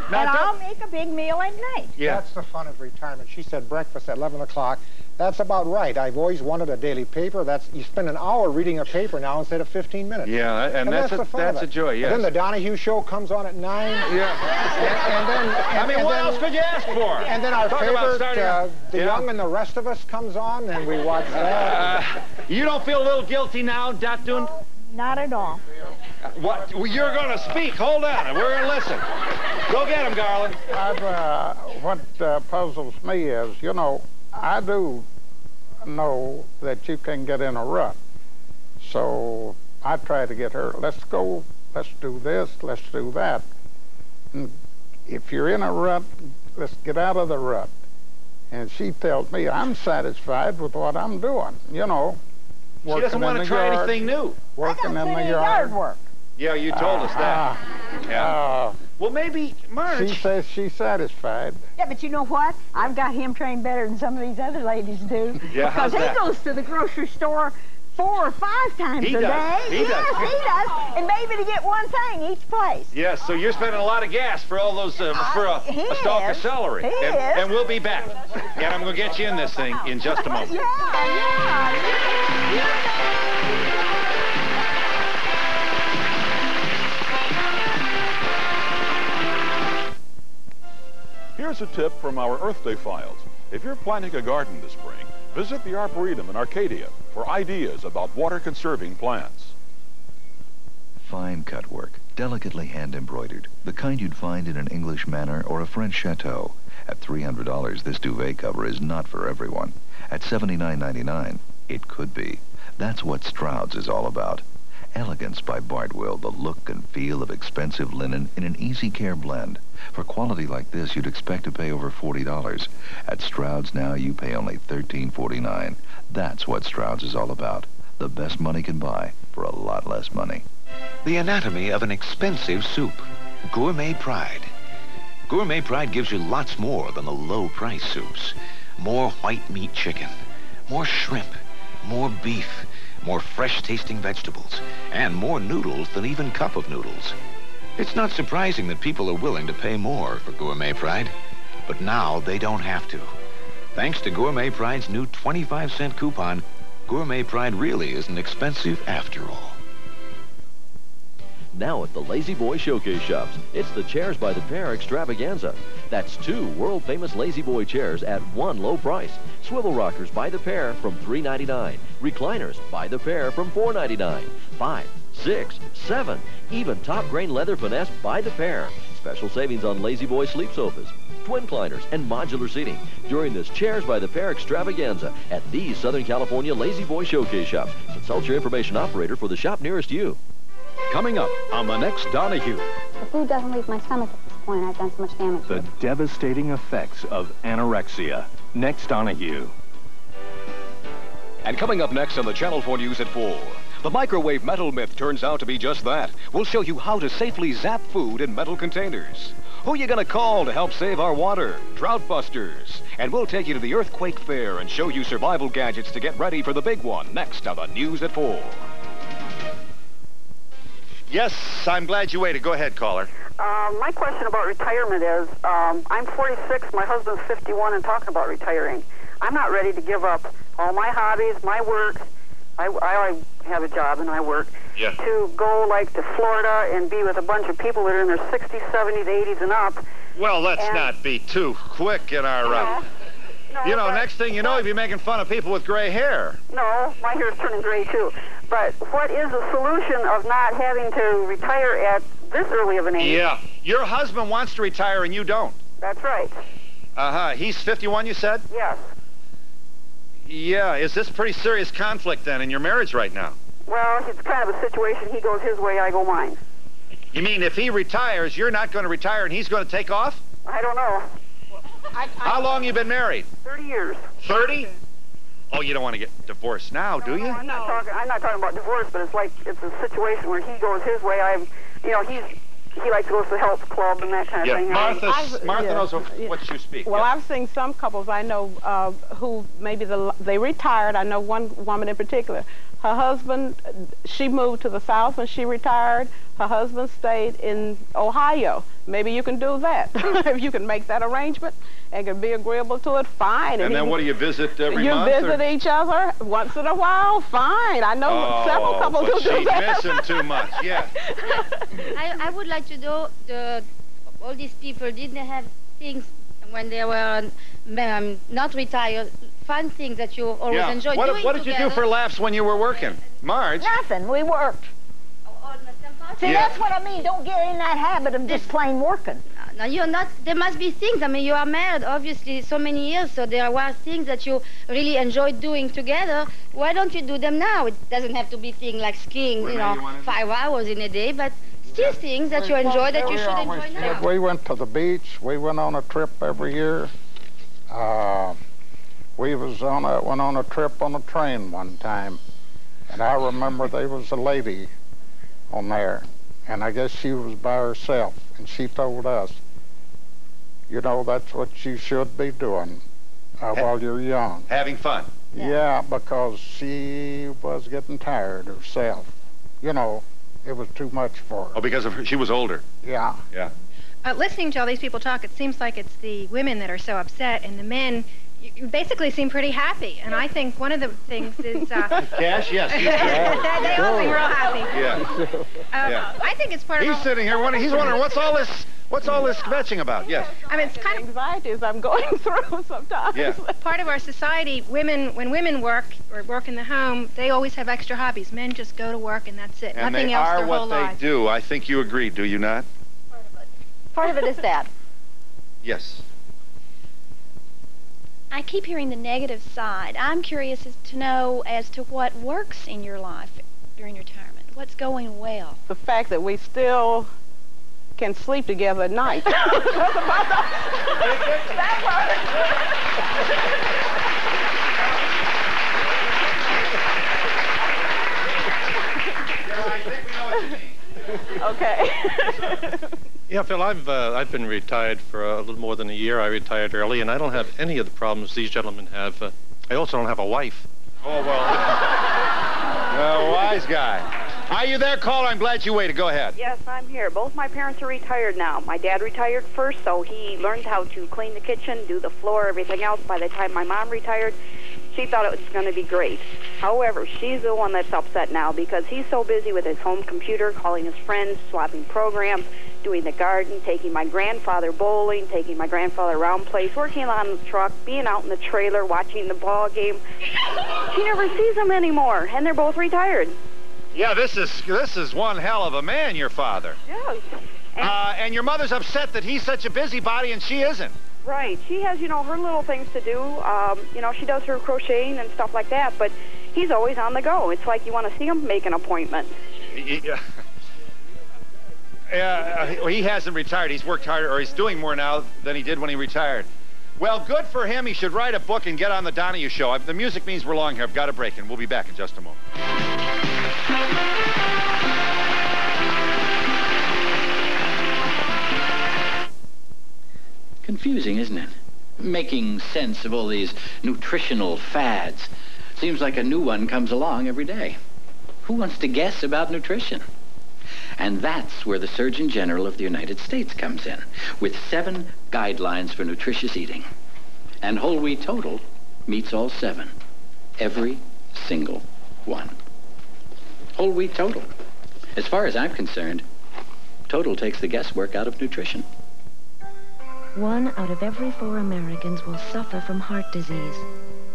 And I'll make a big meal at night. Yeah. That's the fun of retirement. She said breakfast at 11 o'clock. That's about right. I've always wanted a daily paper. You spend an hour reading a paper now instead of 15 minutes. Yeah, and that's a joy, yes. And then the Donahue show comes on at 9. Yeah. And then, what else could you ask for? And then our favorite, The Young and the Rest of Us comes on, and we watch that. You don't feel a little guilty now, Datun? Not at all. What? Well, you're going to speak. Hold on. We're going to listen. Go get him, Garland. What puzzles me is, you know, I do know that you can get in a rut. So I try to get her, let's go, let's do this, let's do that. And if you're in a rut, let's get out of the rut. And she tells me I'm satisfied with what I'm doing, you know. She doesn't want to try anything new. Working in the yard work. Yeah, you told us that. Well, maybe, Marge. She says she's satisfied. Yeah, but you know what? I've got him trained better than some of these other ladies do. Yeah, because he goes to the grocery store 4 or 5 times a day. He does. And maybe to get one thing each place. Yes, so you're spending a lot of gas for all those, for a stalk of celery. And we'll be back. And I'm going to get you in this thing in just a moment. Here's a tip from our Earth Day files. If you're planting a garden this spring, visit the Arboretum in Arcadia for ideas about water-conserving plants. Fine cut work, delicately hand-embroidered, the kind you'd find in an English manor or a French chateau. At $300, this duvet cover is not for everyone. At $79.99, it could be. That's what Stroud's is all about. Elegance by Bardwell, the look and feel of expensive linen in an easy care blend. For quality like this, you'd expect to pay over $40. At Stroud's now, you pay only $13.49. That's what Stroud's is all about. The best money can buy for a lot less money. The anatomy of an expensive soup. Gourmet Pride. Gourmet Pride gives you lots more than the low-price soups. More white meat chicken, more shrimp, more beef, more fresh-tasting vegetables, and more noodles than even Cup of Noodles. It's not surprising that people are willing to pay more for Gourmet Pride, but now they don't have to. Thanks to Gourmet Pride's new 25-cent coupon, Gourmet Pride really isn't expensive after all. Now at the Lazy Boy Showcase Shops, it's the Chairs by the Pair Extravaganza. That's 2 world-famous Lazy Boy chairs at one low price. Swivel rockers by the pair from $3.99. Recliners by the pair from $4.99. 5, 6, 7. Even top grain leather finesse by the pair. Special savings on Lazy Boy sleep sofas, twin recliners, and modular seating during this Chairs by the Pair Extravaganza at these Southern California Lazy Boy Showcase Shops. Consult your information operator for the shop nearest you. Coming up on the next Donahue. The food doesn't leave my stomach at this point. I've done so much damage. The devastating effects of anorexia. Next Donahue. And coming up next on the Channel 4 News at 4. The microwave metal myth turns out to be just that. We'll show you how to safely zap food in metal containers. Who you gonna call to help save our water? Drought Busters. And we'll take you to the Earthquake Fair and show you survival gadgets to get ready for the big one next on the News at 4. Yes, I'm glad you waited. Go ahead, caller. My question about retirement is, I'm 46, my husband's 51, and talking about retiring. I'm not ready to give up all my hobbies, my work. I have a job and I work. Yeah. To go, like, to Florida and be with a bunch of people that are in their 60s, 70s, 80s, and up. Well, let's not be too quick in our... next thing you know, you'll be making fun of people with gray hair. No, my hair's turning gray, too. But what is the solution of not having to retire at this early of an age? Yeah. Your husband wants to retire and you don't. That's right. Uh-huh. He's 51, you said? Yes. Yeah. Is this pretty serious conflict, then, in your marriage right now? Well, it's kind of a situation. He goes his way, I go mine. You mean if he retires, you're not going to retire and he's going to take off? I don't know. How long you been married? 30 years. 30? Oh, you don't want to get divorced now, do you? No, I'm not talking about divorce, but it's like it's a situation where he goes his way. He likes to go to the health club and that kind of thing. Martha knows what you speak. Well, I've seen some couples I know who maybe they retired. I know one woman in particular. Her husband, she moved to the South when she retired. Her husband stayed in Ohio. Maybe you can do that. If you can make that arrangement and can be agreeable to it, fine. And then what do you visit every month? You visit each other once in a while, fine. I know several couples who do that. She's missing too much, yeah. I would like to know, all these people, didn't they have things when they were not retired, fun things that you always enjoyed doing together? What did you do for laughs when you were working? Marge? Nothing. We worked. See, that's what I mean. Don't get in that habit of just plain working. No, you're not. There must be things. I mean, you are married, obviously, so many years, so there were things that you really enjoyed doing together. Why don't you do them now? It doesn't have to be things like skiing, 5 hours in a day, but still things that you enjoy that you should enjoy now. We went to the beach. We went on a trip every year. We went on a trip on a train one time, and I remember there was a lady on there, and I guess she was by herself, and she told us, that's what you should be doing while you're young. Having fun. Yeah, because she was getting tired herself. It was too much for her. Oh, because she was older. Yeah. Yeah. Listening to all these people talk, it seems like it's the women that are so upset, and the men you basically seem pretty happy. And I think one of the things is... Cash, yes. They all seem real happy. Yeah. I think it's part of... He's sitting here wondering, what's all this kvetching about? Yes. I mean, it's kind of anxieties I'm going through sometimes. Yeah. Part of our society, when women work or work in the home, they always have extra hobbies. Men just go to work and that's it. And Nothing else their whole life. they are what they do. I think you agree, do you not? Part of it is that. Yes. I keep hearing the negative side. I'm curious to know as to what works in your life during retirement. What's going well? The fact that we still can sleep together at night. That Okay. Yeah, Phil, I've been retired for a little more than a year. I retired early, and I don't have any of the problems these gentlemen have. I also don't have a wife. Oh, well. Wise guy. Are you there, caller? I'm glad you waited. Go ahead. Yes, I'm here. Both my parents are retired now. My dad retired first, so he learned how to clean the kitchen, do the floor, everything else. By the time my mom retired, she thought it was going to be great. However, she's the one that's upset now because he's so busy with his home computer, calling his friends, swapping programs, doing the garden, taking my grandfather bowling, taking my grandfather around place, working on the truck, being out in the trailer, watching the ball game. She never sees him anymore, and they're both retired. Yeah, this is one hell of a man, your father. Yeah. And your mother's upset that he's such a busybody and she isn't. Right. She has, her little things to do. She does her crocheting and stuff like that, but he's always on the go. It's like you want to see him, make an appointment. Yeah, he hasn't retired. He's worked harder, or he's doing more now than he did when he retired. Well, good for him. He should write a book and get on the Donahue show. The music means we're long here. I've got a break, and we'll be back in just a moment. Confusing, isn't it? Making sense of all these nutritional fads. Seems like a new one comes along every day. Who wants to guess about nutrition? And that's where the Surgeon General of the United States comes in, with 7 guidelines for nutritious eating. And Whole Wheat Total meets all 7. Every single one. Whole Wheat Total. As far as I'm concerned, Total takes the guesswork out of nutrition. 1 out of every 4 Americans will suffer from heart disease.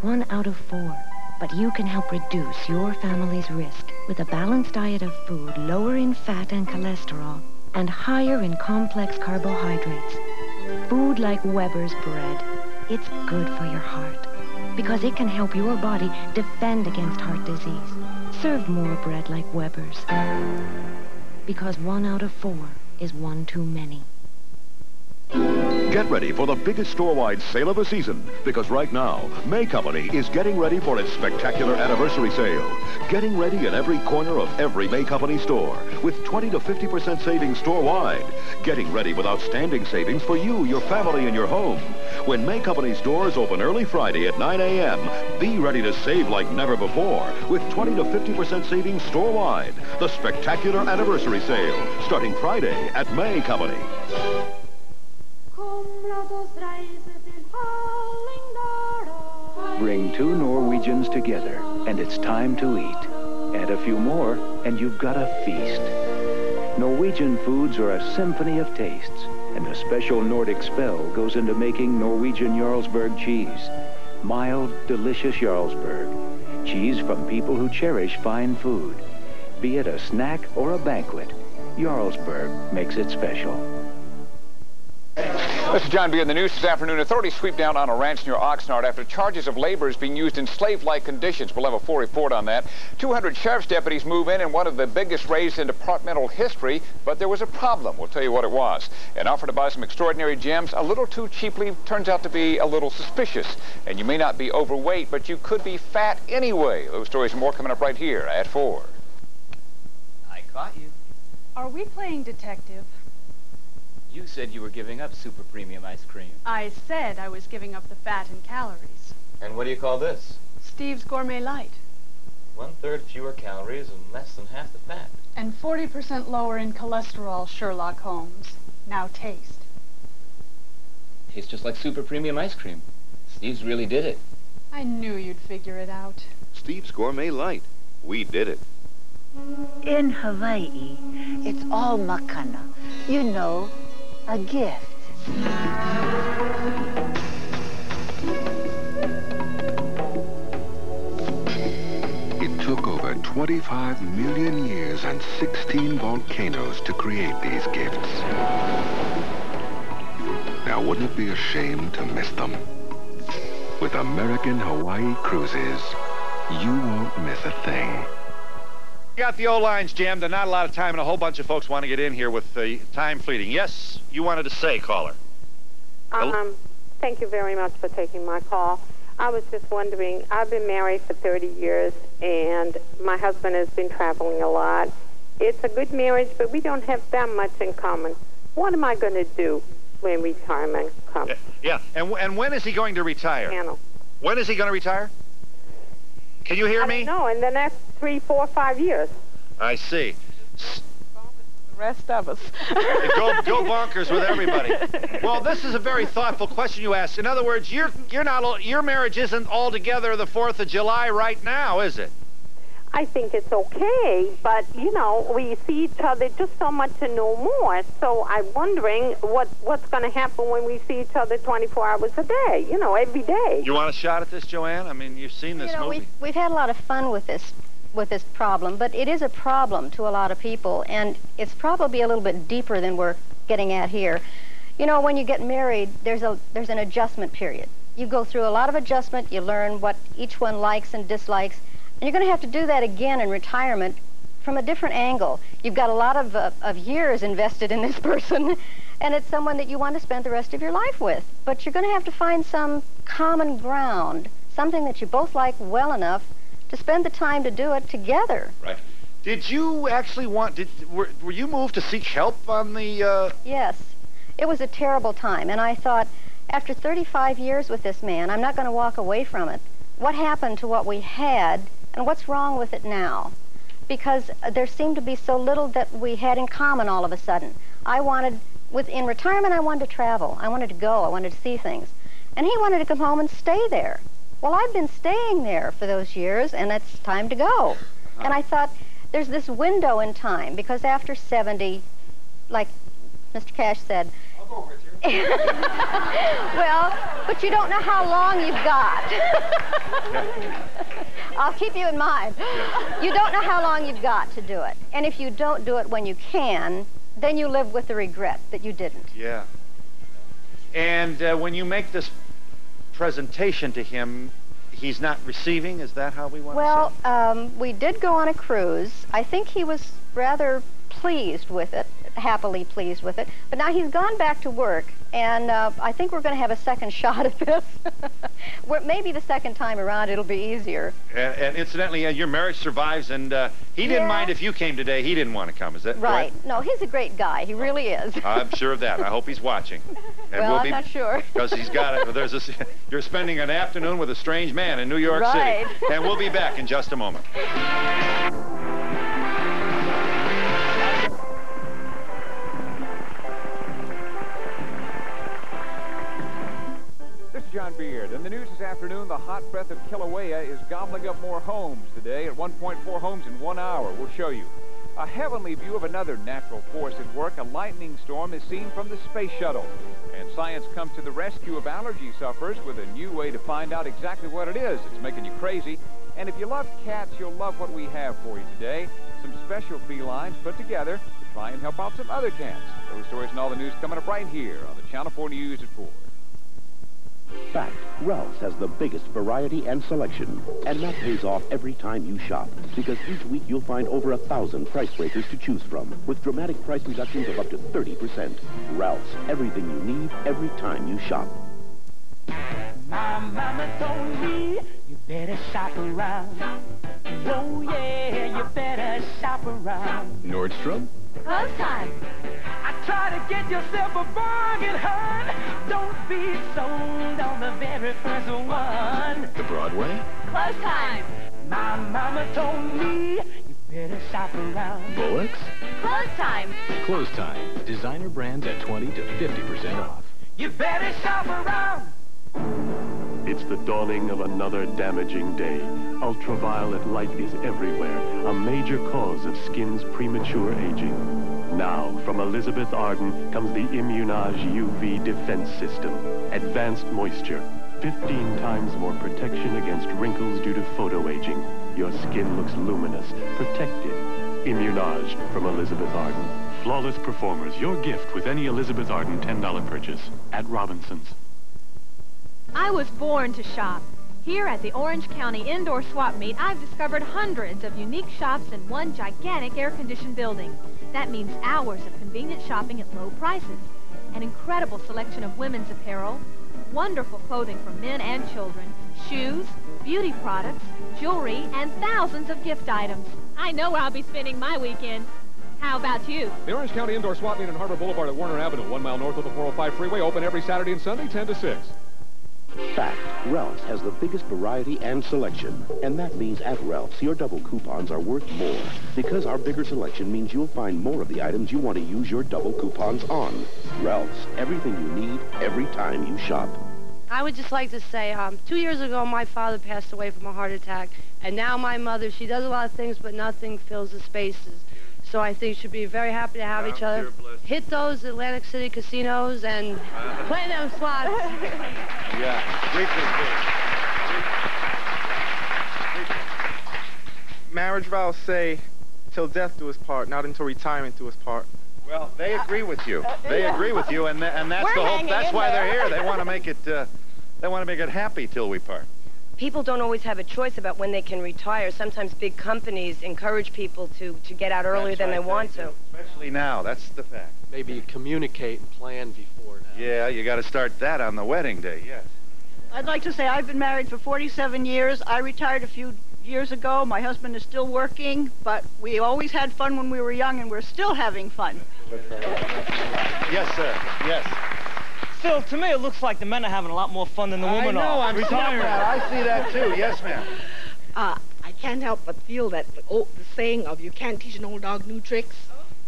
1 out of 4. But you can help reduce your family's risk with a balanced diet of food lower in fat and cholesterol and higher in complex carbohydrates. Food like Weber's bread. It's good for your heart because it can help your body defend against heart disease. Serve more bread like Weber's because 1 out of 4 is one too many. Get ready for the biggest store-wide sale of the season, because right now, May Company is getting ready for its spectacular anniversary sale. Getting ready in every corner of every May Company store, with 20 to 50% savings store-wide. Getting ready with outstanding savings for you, your family, and your home. When May Company stores open early Friday at 9 a.m., be ready to save like never before, with 20 to 50% savings store-wide. The spectacular anniversary sale, starting Friday at May Company. Bring two Norwegians together, and it's time to eat. Add a few more, and you've got a feast. Norwegian foods are a symphony of tastes, and a special Nordic spell goes into making Norwegian Jarlsberg cheese. Mild, delicious Jarlsberg. Cheese from people who cherish fine food. Be it a snack or a banquet, Jarlsberg makes it special. This is John B. in the news this afternoon. Authorities sweep down on a ranch near Oxnard after charges of labor is being used in slave-like conditions. We'll have a full report on that. 200 sheriff's deputies move in one of the biggest raids in departmental history, but there was a problem. We'll tell you what it was. An offer to buy some extraordinary gems a little too cheaply turns out to be a little suspicious. And you may not be overweight, but you could be fat anyway. Those stories and more coming up right here at 4. I caught you. Are we playing detective? You said you were giving up super premium ice cream. I said I was giving up the fat and calories. And what do you call this? Steve's Gourmet Light. 1/3 fewer calories and less than half the fat. And 40% lower in cholesterol, Sherlock Holmes. Now taste. Tastes just like super premium ice cream. Steve's really did it. I knew you'd figure it out. Steve's Gourmet Light. We did it. In Hawaii, it's all makana. You know, a gift. It took over 25 million years and 16 volcanoes to create these gifts. Now, wouldn't it be a shame to miss them? With American Hawaii Cruises, you won't miss a thing. Got the old lines jammed and not a lot of time, and a whole bunch of folks want to get in here with the time fleeting. Yes, you wanted to say, caller. Thank you very much for taking my call. I was just wondering, I've been married for 30 years, and my husband has been traveling a lot. It's a good marriage, but we don't have that much in common. What am I going to do when retirement comes? Yeah, and when is he going to retire? When is he going to retire? Can you hear me? No, in the next 3, 4, 5 years. I see. The rest of us. Go bonkers with everybody. Well, this is a very thoughtful question you asked. In other words, your marriage isn't altogether the 4th of July right now, is it? I think it's okay, but, you know, we see each other just so much to know more. So I'm wondering what's going to happen when we see each other 24 hours a day, you know, every day. You want a shot at this, Joanne? I mean, you've seen this movie. We've had a lot of fun with this problem, but it is a problem to a lot of people, and it's probably a little bit deeper than we're getting at here. You know, when you get married, there's an adjustment period. You go through a lot of adjustment, you learn what each one likes and dislikes, and you're going to have to do that again in retirement from a different angle. You've got a lot of years invested in this person, and it's someone that you want to spend the rest of your life with. But you're going to have to find some common ground, something that you both like well enough to spend the time to do it together. Right. Did you actually were you moved to seek help on the... Yes. It was a terrible time, and I thought, after 35 years with this man, I'm not going to walk away from it. What happened to what we had, and what's wrong with it now? Because there seemed to be so little that we had in common all of a sudden. In retirement, I wanted to travel. I wanted to go. I wanted to see things. And he wanted to come home and stay there. Well, I've been staying there for those years, and it's time to go. And I thought, there's this window in time, because after 70, like Mr. Cash said... I'll go with you. Well, but you don't know how long you've got. I'll keep you in mind. You don't know how long you've got to do it. And if you don't do it when you can, then you live with the regret that you didn't. Yeah. And when you make this presentation to him, he's not receiving? Is that how we want to say it? Well, we did go on a cruise. I think he was rather pleased with it happily pleased with it. But now he's gone back to work, and I think we're going to have a second shot at this. Maybe the second time around it'll be easier. And incidentally, your marriage survives, and he didn't mind if you came today. He didn't want to come, is that right? No, he's a great guy. He really is. I'm sure of that. I hope he's watching. And well, I'm not sure. Because he's got it. You're spending an afternoon with a strange man in New York City. And we'll be back in just a moment. This is John Beard. In the news this afternoon, the hot breath of Kilauea is gobbling up more homes today. At 1.4 homes in 1 hour. We'll show you. A heavenly view of another natural force at work. A lightning storm is seen from the space shuttle. And science comes to the rescue of allergy sufferers with a new way to find out exactly what it is. It's making you crazy. And if you love cats, you'll love what we have for you today. Some special felines put together to try and help out some other cats. Those stories and all the news coming up right here on the Channel 4 News at 4. Fact, Ralph's has the biggest variety and selection, and that pays off every time you shop, because each week you'll find over 1,000 price breakers to choose from, with dramatic price reductions of up to 30%. Ralph's, everything you need every time you shop. My mama told me you better shop around. Oh yeah, you better shop around. Nordstrom? Close time. I try to get yourself a bargain, hon. Don't be sold on the very first one. The Broadway? Close time. My mama told me you better shop around. Bullock's? Close time. Close time. Designer brands at 20 to 50% off. You better shop around. It's the dawning of another damaging day. Ultraviolet light is everywhere, a major cause of skin's premature aging. Now, from Elizabeth Arden comes the Immunage UV Defense System. Advanced moisture, 15 times more protection against wrinkles due to photoaging. Your skin looks luminous, protected. Immunage from Elizabeth Arden. Flawless performers, your gift with any Elizabeth Arden $10 purchase at Robinson's. I was born to shop. Here at the Orange County Indoor Swap Meet, I've discovered hundreds of unique shops in one gigantic air-conditioned building. That means hours of convenient shopping at low prices. An incredible selection of women's apparel, wonderful clothing for men and children, shoes, beauty products, jewelry, and thousands of gift items. I know where I'll be spending my weekend. How about you? The Orange County Indoor Swap Meet on Harbor Boulevard at Warner Avenue, 1 mile north of the 405 freeway, open every Saturday and Sunday, 10 to 6. Fact, Ralph's has the biggest variety and selection. And that means at Ralph's, your double coupons are worth more. Because our bigger selection means you'll find more of the items you want to use your double coupons on. Ralph's, everything you need every time you shop. I would just like to say, 2 years ago, my father passed away from a heart attack. And now my mother, she does a lot of things, but nothing fills the spaces. So I think she'd be very happy to have each other. Hit those Atlantic City casinos and play them slots. Yeah, Marriage vows say, till death do us part, not until retirement do us part. Well, they agree with you. They agree with you, and that's the whole. That's why they're here. They want to make it. They want to make it happy till we part. People don't always have a choice about when they can retire. Sometimes big companies encourage people to get out earlier than they want to. Especially now. That's the fact. Maybe you communicate and plan before now. Yeah, you got to start that on the wedding day. Yes. I'd like to say I've been married for 47 years. I retired a few years ago. My husband is still working, but we always had fun when we were young, and we're still having fun. Yes, sir. Yes. Phil, to me, it looks like the men are having a lot more fun than the women are. I know, I'm retired. I see that, too. Yes, ma'am. I can't help but feel that the saying of you can't teach an old dog new tricks.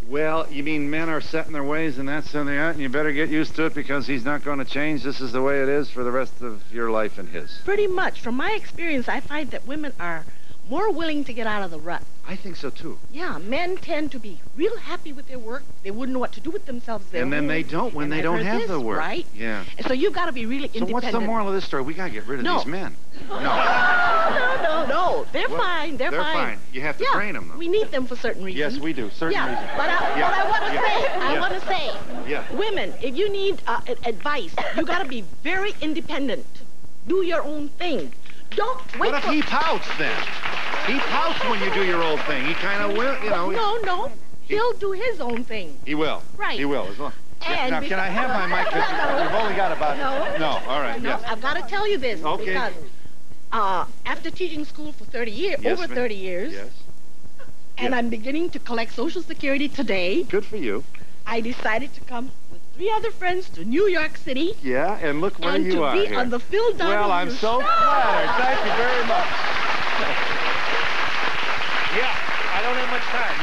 Well, you mean men are set in their ways, and that's in the art, and you better get used to it because he's not going to change. This is the way it is for the rest of your life and his. Pretty much. From my experience, I find that women are more willing to get out of the rut. I think so, too. Yeah, men tend to be real happy with their work. They wouldn't know what to do with themselves. And then they don't when they don't have the work. Right? Yeah. And so you've got to be really independent. So what's the moral of this story? We got to get rid of these men. No. They're fine. They're fine. You have to train them, though. We need them for certain reasons. Yes, we do. Certain reasons. But I want to say, women, if you need advice, you got to be very independent. Do your own thing. Don't wait. What if he pouts then? He pouts when you do your old thing. He kind of will, you know. No. He'll do his own thing. He will. Right. He will, as long. And now, can I have my mic? 'Cause we've only got about... No, all right, No, yes. I've got to tell you this. Okay. Because after teaching school for 30 years, Yes, over ma'am. 30 years, Yes. and I'm beginning to collect Social Security today, Good for you. I decided to come with 3 other friends to New York City. Yeah, and look where and you to are be here. on the Phil Donahue Well, I'm so flattered. Thank you very much. Yeah, I don't have much time.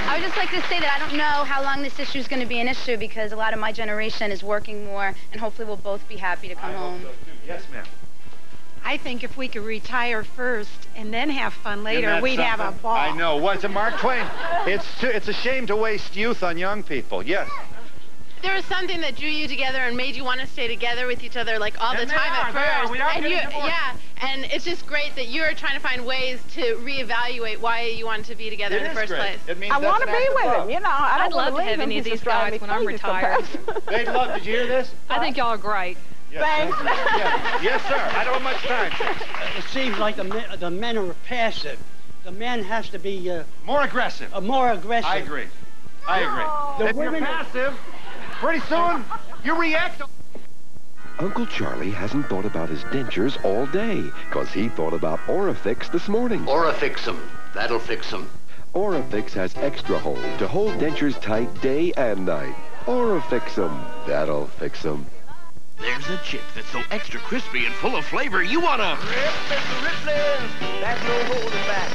I would just like to say that I don't know how long this issue is going to be an issue because a lot of my generation is working more, and hopefully we'll both be happy to come home. So too. Yes, ma'am. I think if we could retire first and then have fun later, Isn't that we'd have a something? ball. I know. What's it, Mark Twain? It's a shame to waste youth on young people. Yes. There was something that drew you together and made you want to stay together with each other like all the time at first. Yeah, and it's just great that you're trying to find ways to reevaluate why you wanted to be together in the first place. It means I want to be with him, you know. I'd love to have any of these guys when I'm retired. They'd love. Did you hear this? I think y'all are great. Yes, Thanks. Yes, sir. I don't have much time. It seems like the men are passive. The man has to be more aggressive. More aggressive. I agree. I agree. The If you're women passive, pretty soon you react. Uncle Charlie hasn't thought about his dentures all day, because he thought about Orifix this morning. Orifix 'em. That'll fix 'em. Orifix has extra hold to hold dentures tight day and night. Orifix 'em. That'll fix 'em. There's a chip that's so extra crispy and full of flavor, you wanna... There's no holding back.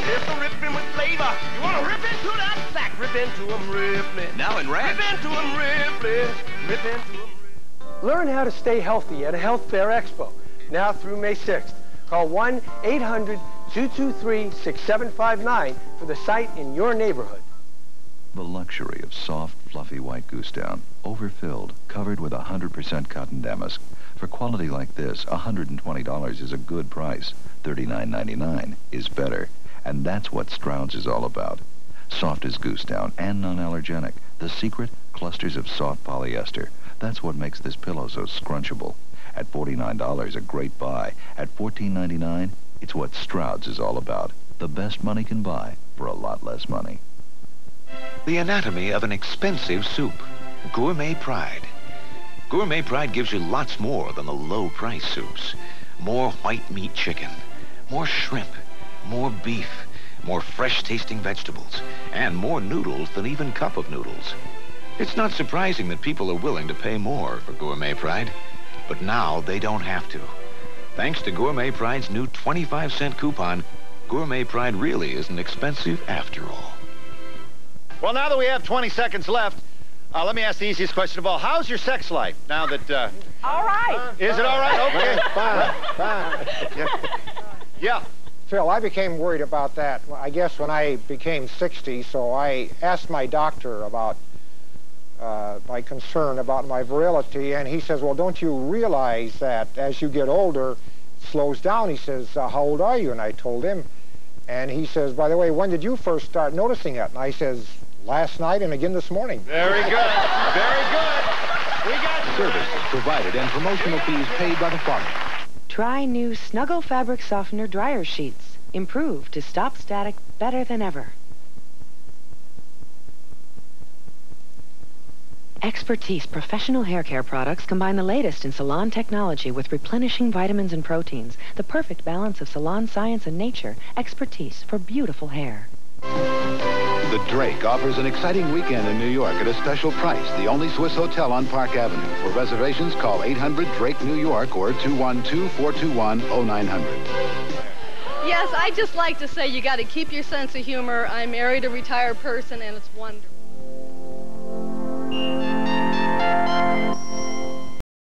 It's a ripping with flavor. You want to rip into that sack. Rip into them, ripping. Now in Ranch. Rip into them, ripping. Rip into them. Learn how to stay healthy at a health fair expo, now through May 6th. Call 1-800-223-6759 for the site in your neighborhood. The luxury of soft, fluffy white goose down, overfilled, covered with 100% cotton damask. For quality like this, $120 is a good price. $39.99 is better. And that's what Stroud's is all about. Soft as goose down and non-allergenic. The secret? Clusters of soft polyester. That's what makes this pillow so scrunchable. At $49, a great buy. At $14.99, it's what Stroud's is all about. The best money can buy for a lot less money. The anatomy of an expensive soup. Gourmet Pride. Gourmet Pride gives you lots more than the low-price soups. More white meat chicken, more shrimp, more beef, more fresh-tasting vegetables, and more noodles than even cup of noodles. It's not surprising that people are willing to pay more for Gourmet Pride, but now they don't have to. Thanks to Gourmet Pride's new 25-cent coupon, Gourmet Pride really isn't expensive after all. Well, now that we have 20 seconds left, let me ask the easiest question of all. How's your sex life now that... all right. Is it all right? Okay. Fine. Yeah. Phil, I became worried about that, I guess, when I became 60, so I asked my doctor about my concern about my virility, and he says, well, don't you realize that as you get older, it slows down? He says, how old are you? And I told him, and he says, by the way, when did you first start noticing it? And I says, last night and again this morning. Very good. Very good. We got services provided and promotional fees paid by the farmer. Try new Snuggle Fabric Softener Dryer Sheets. Improved to stop static better than ever. Expertise Professional Hair Care products combine the latest in salon technology with replenishing vitamins and proteins. The perfect balance of salon science and nature. Expertise for beautiful hair. The Drake offers an exciting weekend in New York at a special price. The only Swiss hotel on Park Avenue. For reservations, call 800-DRAKE-NEW YORK or 212-421-0900. Yes, I'd just like to say you got to keep your sense of humor. I'm married a retired person, and it's wonderful.